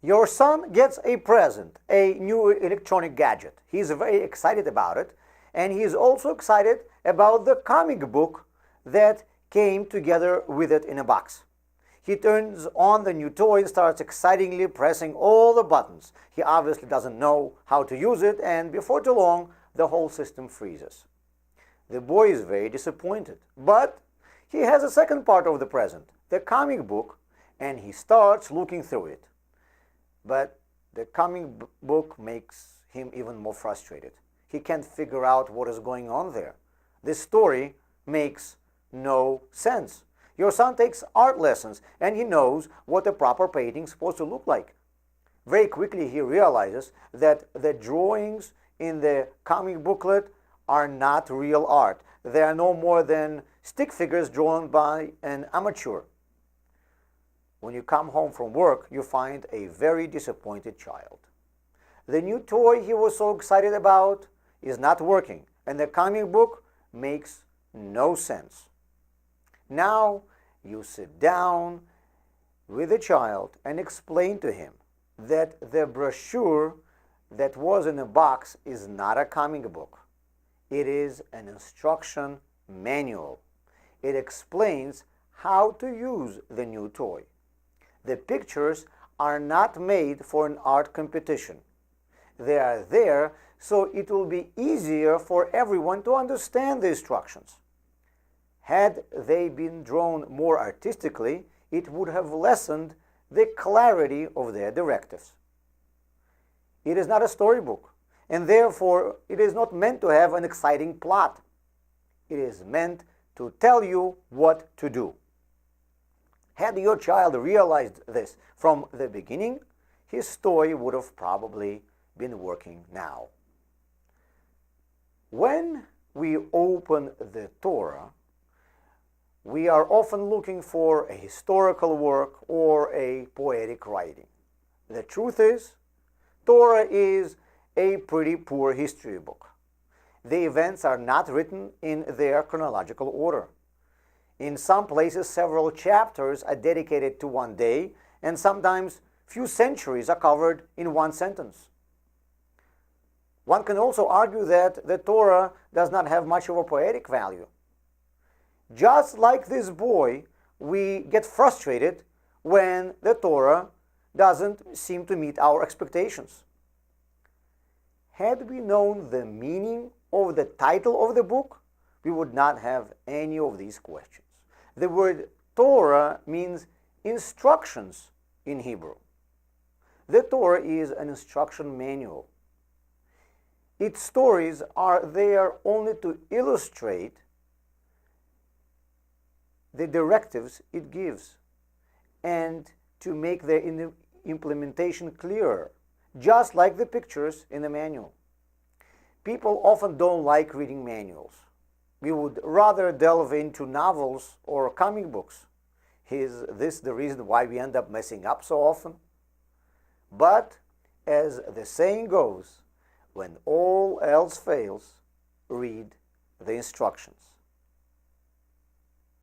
Your son gets a present, a new electronic gadget. He's very excited about it, and he is also excited about the comic book that came together with it in a box. He turns on the new toy and starts excitingly pressing all the buttons. He obviously doesn't know how to use it, and before too long, the whole system freezes. The boy is very disappointed, but he has a second part of the present, the comic book, and he starts looking through it. But the comic book makes him even more frustrated. He can't figure out what is going on there. This story makes no sense. Your son takes art lessons and he knows what a proper painting is supposed to look like. Very quickly he realizes that the drawings in the comic booklet are not real art. They are no more than stick figures drawn by an amateur. When you come home from work, you find a very disappointed child. The new toy he was so excited about is not working, and the comic book makes no sense. Now you sit down with the child and explain to him that the brochure that was in a box is not a comic book. It is an instruction manual. It explains how to use the new toy. The pictures are not made for an art competition. They are there so it will be easier for everyone to understand the instructions. Had they been drawn more artistically, it would have lessened the clarity of their directives. It is not a storybook, and therefore it is not meant to have an exciting plot. It is meant to tell you what to do. Had your child realized this from the beginning, his story would have probably been working now. When we open the Torah, we are often looking for a historical work or a poetic writing. The truth is, Torah is a pretty poor history book. The events are not written in their chronological order. In some places, several chapters are dedicated to one day, and sometimes few centuries are covered in one sentence. One can also argue that the Torah does not have much of a poetic value. Just like this boy, we get frustrated when the Torah doesn't seem to meet our expectations. Had we known the meaning of the title of the book, we would not have any of these questions. The word Torah means instructions in Hebrew. The Torah is an instruction manual. Its stories are there only to illustrate the directives it gives and to make their implementation clearer, just like the pictures in the manual. People often don't like reading manuals. We would rather delve into novels or comic books. Is this the reason why we end up messing up so often? But, as the saying goes, when all else fails, read the instructions.